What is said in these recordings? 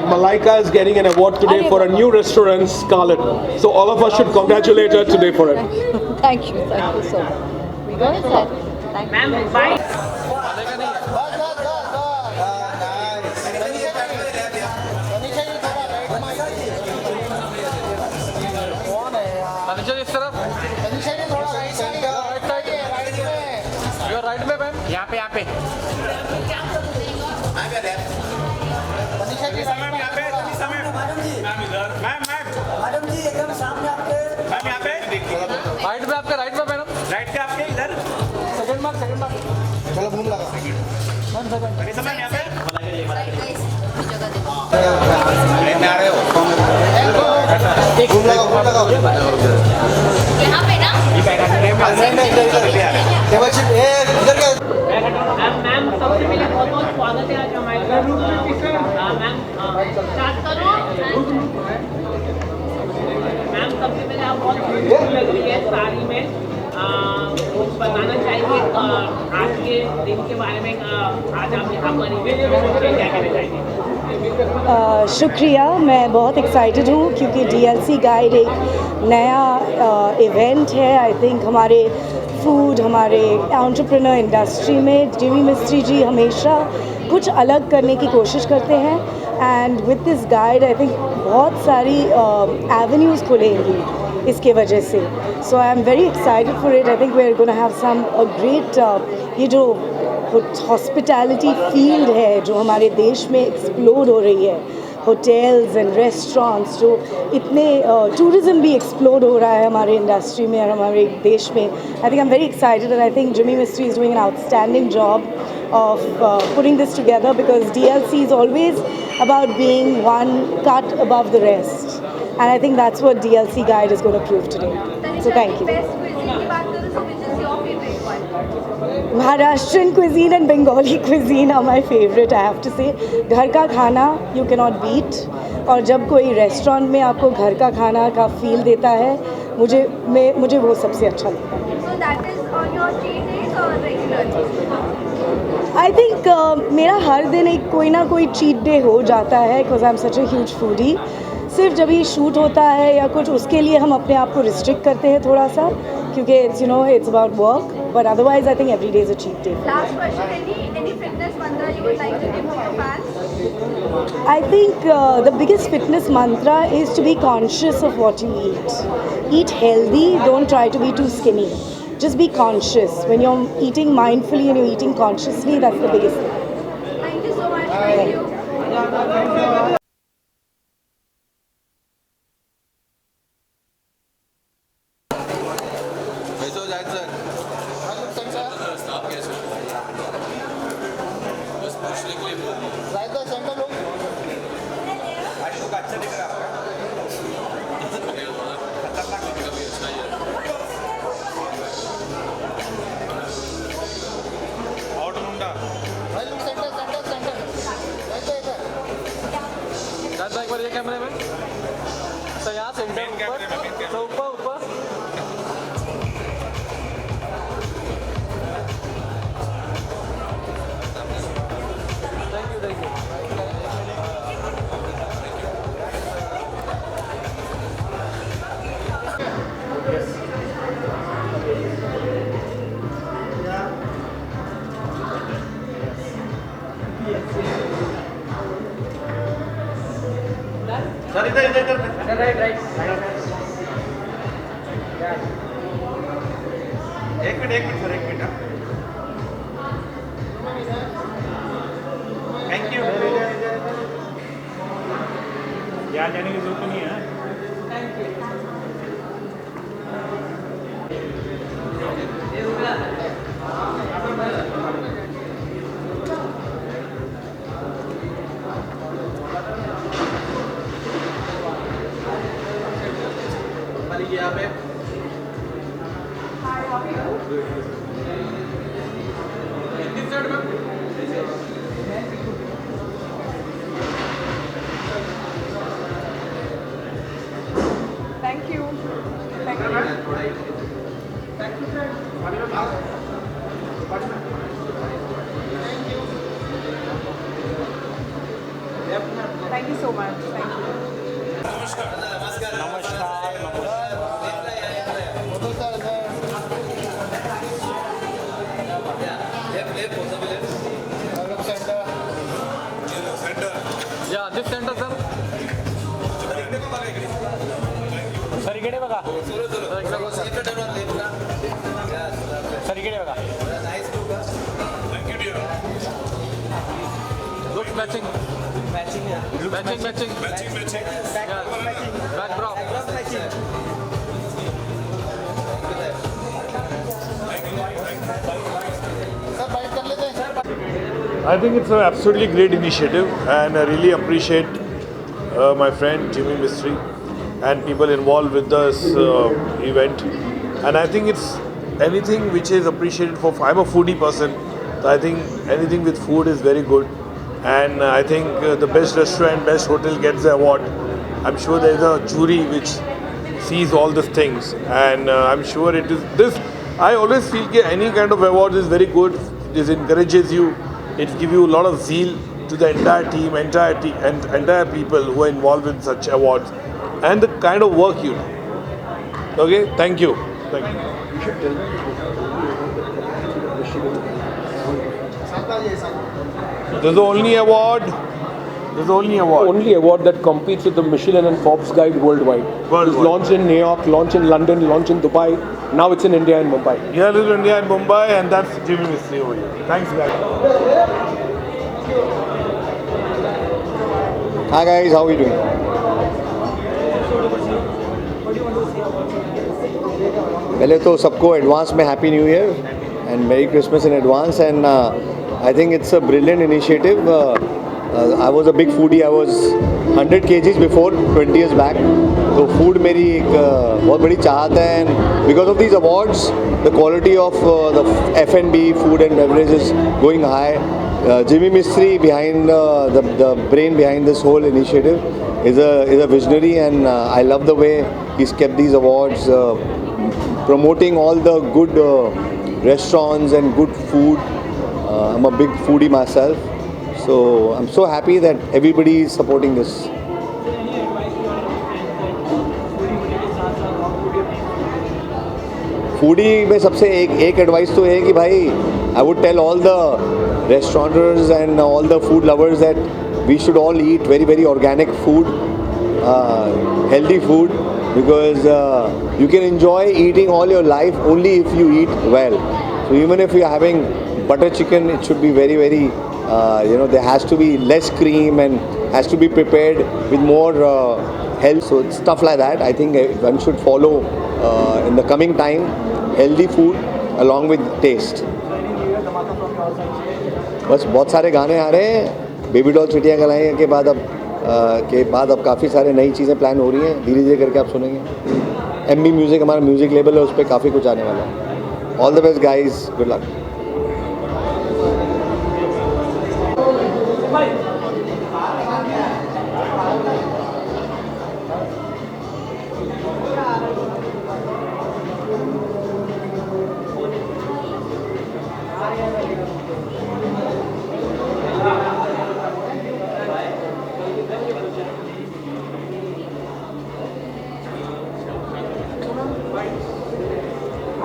Malaika is getting an award today for a new restaurant, Scarlet. So all of us should congratulate her today for it. Thank you so much. We go inside. Thank you. Ma'am, bye. यहाँ पे madam जी एकदम सामने आपके ma'am यहाँ पे right पे आपके madam right पे आपके इधर सेकंड मार्क चलो घूम लगा मैम यहाँ पे में आ रहे हो घूम लगा यहाँ पे ना इधर क्या मैम सबसे पहले बहुत बहुत स्वागत है आज हमारे मैम स्टार्ट करो मैम सबसे पहले आप बहुत ब्यूटीफुल लग रही है साड़ी में कुछ बताना चाहिए आज के दिन के बारे में आज आप यहाँ पर क्या कहना चाहेंगे शुक्रिया। मैं बहुत एक्साइटेड हूँ क्योंकि DLC गाइड एक नया इवेंट है। आई थिंक हमारे फूड हमारे एंटरप्रेन्योर इंडस्ट्री में जिमी मिस्त्री जी हमेशा कुछ अलग करने की कोशिश करते हैं and with this guide I think बहुत सारी एवेन्यूज़ खुलेंगी इसके वजह से। So I am very excited for it. I think we are gonna have some a great ये जो हॉस्पिटैलिटी फील्ड है जो हमारे देश में एक्सप्लोड हो रही है, होटल्स एंड रेस्टोरेंट्स जो इतने टूरिज़्म भी एक्सप्लोड हो रहा है हमारे इंडस्ट्री में और हमारे देश में। I think I am very excited and I think Jimmy Mistry is doing an outstanding job of putting this together because DLC is always about being one cut above the rest and I think that's what DLC guide is going to prove today. So thank you. Maharashtrian cuisine and Bengali cuisine are my favorite, I have to say. घर का खाना you cannot beat और जब कोई restaurant में आपको घर का खाना का फील देता है मुझे वो सबसे अच्छा लगता है। So that is on your cheat days or regular? I think मेरा हर दिन एक कोई ना कोई चीट डे हो जाता है because I am such a huge foodie. सिर्फ जब ये शूट होता है या कुछ उसके लिए हम अपने आप को रिस्ट्रिक्ट करते हैं थोड़ा सा क्योंकि it's it's about work but otherwise I think every day is a cheat day. Last question, any fitness mantra you would like to give to your fans? I think the biggest fitness mantra is to be conscious of what you eat. Eat healthy, don't try to be too skinny. Just be conscious. When you're eating mindfully and you're eating consciously, that's the biggest thing. Thank you so much. Thank you. एक बार ये कैमरे में तो यहाँ centre ऊपर sir इधर right एक minute sir एक मिनट थैंक यहाँ जाने की जरूरत नहीं है। यहाँ पे Thank you. Thank you. Thank you so much. Thank you. या दिस सेंटर सर सर इकडे बघा सर इकडे बघा good matching I think it's an absolutely great initiative, and I really appreciate my friend Jimmy Mistry and people involved with this event. And I think it's anything which is appreciated for. I'm a foodie person, so I think anything with food is very good. And I think the best restaurant, best hotel gets the award. I'm sure there's a jury which sees all these things, and I'm sure it is this. I always feel that any kind of award is very good. It encourages you. It gives you a lot of zeal to the entire team, and entire people who are involved in such awards, and the kind of work you do. Okay, thank you. Thank you. This is the only award. This is the only award. Only award that competes with the Michelin and Forbes Guide worldwide. Worldwide. It's launched in New York, launched in London, launched in Dubai. Now it's in India and Mumbai. Here is India and Mumbai, and that's Jimmy Mistry over here. Thanks, guys. Hi guys, how are you doing? पहले तो सबको advance में happy new year and मेरी Christmas in advance and I think it's a brilliant initiative. I was a big foodie. I was 100 kgs before 20 years back. तो food मेरी एक बहुत बड़ी चाहत है, and because of these awards the quality of the F&B food and beverage is going high. Jimmy Mistry behind the brain behind this whole initiative is a visionary, and I love the way he's kept these awards, promoting all the good restaurants and good food. I'm a big foodie myself, so I'm so happy that everybody is supporting this. Foodie में सबसे एक advice तो है कि भाई I would tell all the restauranters and all the food lovers that we should all eat very very organic food, healthy food, because you can enjoy eating all your life only if you eat well. So even if you're having butter chicken, it should be very very there has to be less cream and has to be prepared with more health. So stuff like that, I think one should follow in the coming time. Healthy food along with taste. बस बहुत सारे गाने आ रहे हैं. Baby doll चिटिया गलाएं के बाद अब काफ़ी सारे नई चीज़ें प्लान हो रही हैं. धीरे धीरे करके आप सुनेंगे. MB म्यूज़िक हमारा म्यूज़िक लेबल है, उस पर काफ़ी कुछ आने वाला है. All the best guys, good luck.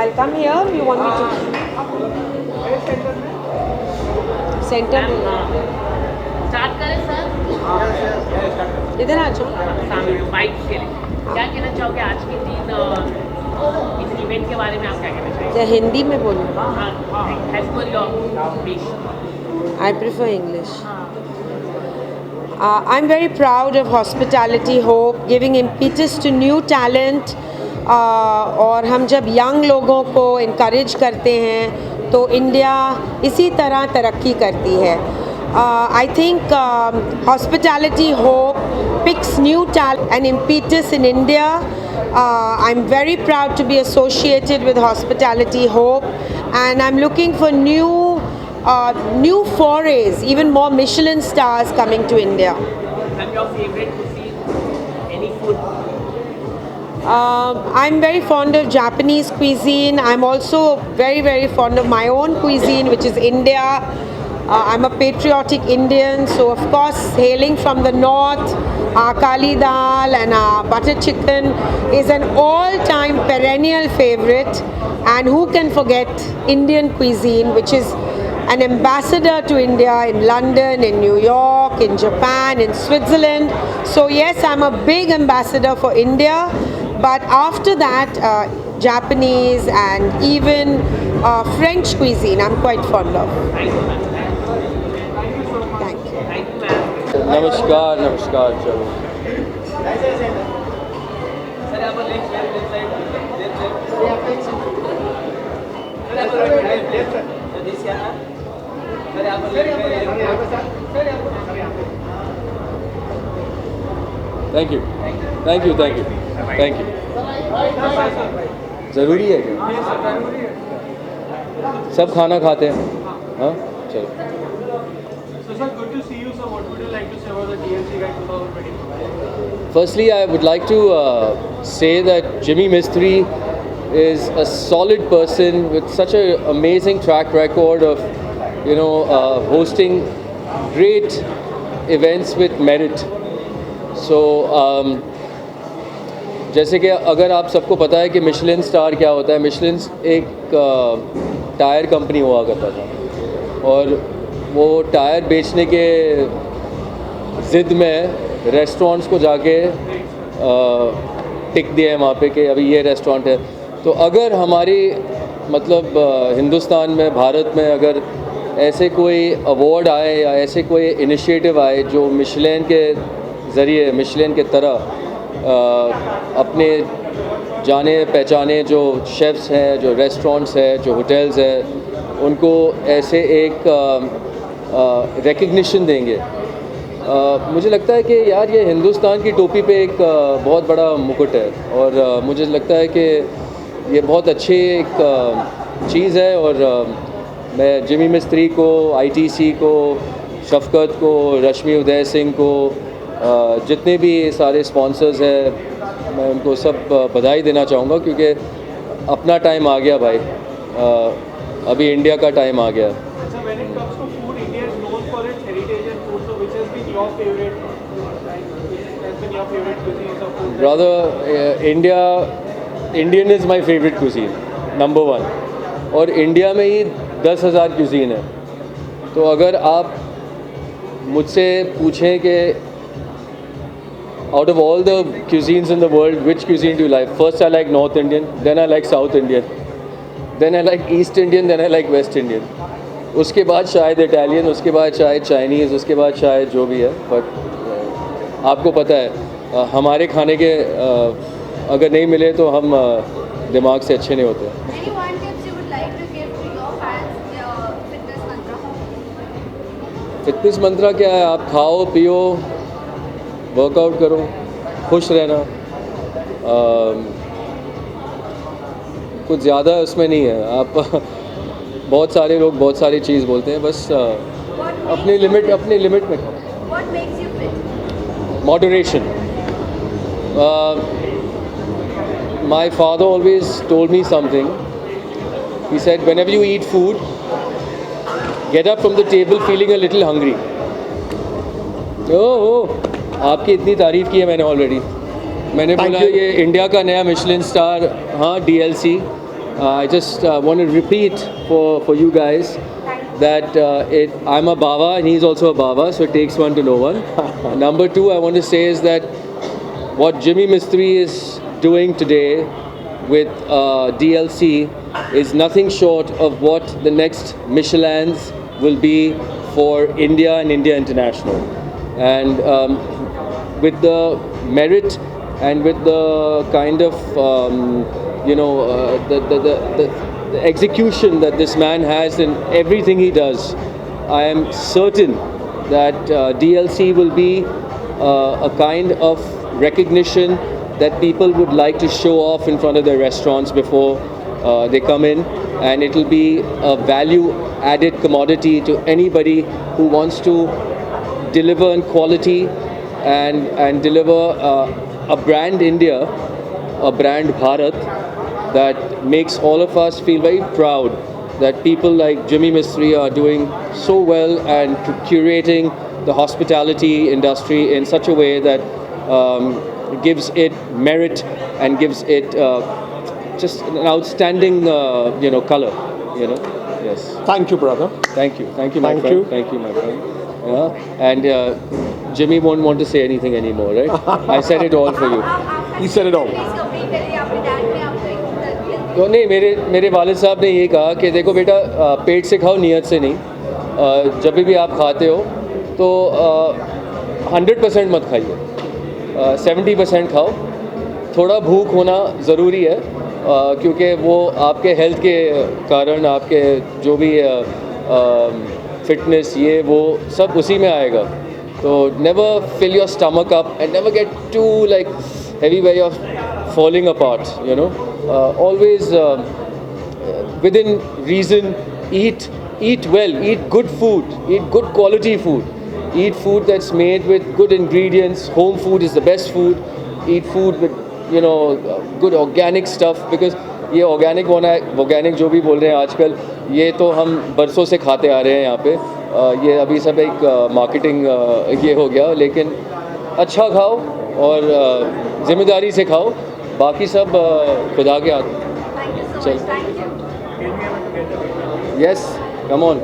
I'll come here. You want me to? Center में. स्टार्ट करें सर. इधर आ जाओ. सामने बाइक के लिए क्या कहना चाहोगे आज के दिन इस इवेंट के बारे में? आप क्या कहना चाहेंगे? या हिंदी में बोलूँ? As per your wish. I prefer English. I'm very proud of Hospitality Hope, giving impetus to new talent. और हम जब यंग लोगों को इनकरेज करते हैं तो इंडिया इसी तरह तरक्की करती है. I think Hospitality Hope picks new talent and impetus in India. I'm very proud to be associated with Hospitality Hope, and I'm looking for new forays, even more Michelin stars coming to India. And your favorite cuisine? Any food? I'm very fond of Japanese cuisine. I'm also very, very fond of my own cuisine, which is India. I'm a patriotic Indian, so of course, hailing from the north, our kali dal and our butter chicken is an all-time perennial favorite. And who can forget Indian cuisine, which is an ambassador to India in London, in New York, in Japan, in Switzerland. So yes, I'm a big ambassador for India. But after that, Japanese and even French cuisine, I'm quite fond of. Thank you, ma'am. Thank you. Thank you, ma'am. नमस्कार नमस्कार चलो Sir, आप left sir, this यहाँ. Sir, आप thank you thank you thank you thank you. ज़रूरी है क्या? सब खाना खाते हैं. हाँ चलो. So sir, good to see you. So what would you like to say about the DLC Guide 2024? Firstly, I would like to say that Jimmy Mistry is a solid person with such an amazing track record of, hosting great events with merit. So, जैसे कि अगर आप सबको पता है कि Michelin star क्या होता है. मिशलिन एक टायर कंपनी हुआ करता था और वो टायर बेचने के ज़िद में रेस्टोरेंट्स को जाके टिक दिया है वहाँ पे कि अभी ये रेस्टोरेंट है. तो अगर हमारी हिंदुस्तान में, भारत में अगर ऐसे कोई अवार्ड आए या ऐसे कोई इनिशिएटिव आए जो मिशलिन के ज़रिए, मिशलिन के तरह अपने जाने पहचाने जो शेफ़्स हैं, जो रेस्टोरेंट्स हैं, जो होटल्स हैं, उनको ऐसे एक रिकग्निशन देंगे. मुझे लगता है कि यार ये हिंदुस्तान की टोपी पे एक बहुत बड़ा मुकुट है और मुझे लगता है कि ये बहुत अच्छी एक चीज़ है. और मैं जिमी मिस्त्री को, ITC को, शफ़क़त को, रश्मि उदय सिंह को, जितने भी सारे स्पॉन्सर्स हैं, मैं उनको सब बधाई देना चाहूँगा क्योंकि अपना टाइम आ गया भाई. अभी इंडिया का टाइम आ गया. So when it comes to food, India is known for its heritage and food. So which has been your favorite? Which has been your favorite cuisines of food? Brother, Indian is my favorite cuisine, number one. और India में ही 10,000 cuisine है. तो अगर आप मुझसे पूछें कि out of all the cuisines in the world, which cuisine do you like? First, I like North Indian, then I like South Indian, then I like East Indian, then I like West Indian. उसके बाद शायद Italian, उसके बाद शायद Chinese, उसके बाद शायद जो भी है. बट आपको पता है हमारे खाने के अगर नहीं मिले तो हम दिमाग से अच्छे नहीं होते. Any one tips you would like to give to your fans, fitness mantra? Fitness mantra क्या है? आप खाओ पियो, वर्कआउट करो, खुश रहना. कुछ ज़्यादा उसमें नहीं है. आप बहुत सारे लोग बहुत सारी चीज़ बोलते हैं, बस अपनी लिमिट में खाओ. What makes you fit? Moderation. My father always told me something. He said, whenever you eat food, get up from the table feeling a little hungry. आपकी इतनी तारीफ़ की है मैंने ऑलरेडी. मैंने बोला ये इंडिया का नया मिशलिन स्टार. हाँ, DLC. I just want to repeat for you guys that I'm a Baba and he's also a Baba, so it takes one to know one. Number two, I want to say is that what Jimmy Mistry is doing today with DLC is nothing short of what the next Michelins will be for India and India International. and with the merit and with the kind of the execution that this man has in everything he does, I am certain that DLC will be a kind of recognition that people would like to show off in front of their restaurants before they come in, and it will be a value added commodity to anybody who wants to deliver in quality and deliver a brand India, a brand Bharat, that makes all of us feel very proud that people like Jimmy Mistry are doing so well and curating the hospitality industry in such a way that gives it merit and gives it just an outstanding color, yes. Thank you, brother. Thank you my Thank friend. you. Thank you, my friend. Yeah. And Jimmy won't want to say anything anymore, right? I said it all for you. He said it all. तो नहीं, मेरे वालिद साहब ने ये कहा कि देखो बेटा, पेट से खाओ, नियत से नहीं. जब भी आप खाते हो तो 100% मत खाइए, 70% खाओ. थोड़ा भूख होना ज़रूरी है, क्योंकि वो आपके हेल्थ के कारण, आपके जो भी फिटनेस ये वो सब उसी में आएगा. तो never fill your stomach up and never get to like heavy way of falling apart, always within reason. Eat well, eat good food, eat good quality food, eat food that's made with good ingredients. Home food is the best food. Eat food with good organic stuff, because ये organic जो भी बोल रहे हैं आजकल, ये तो हम बरसों से खाते आ रहे हैं यहाँ पे. ये अभी सब एक मार्केटिंग ये हो गया, लेकिन अच्छा खाओ और जिम्मेदारी से खाओ, बाकी सब खुदा के हाथ. चल, यस, कम ऑन.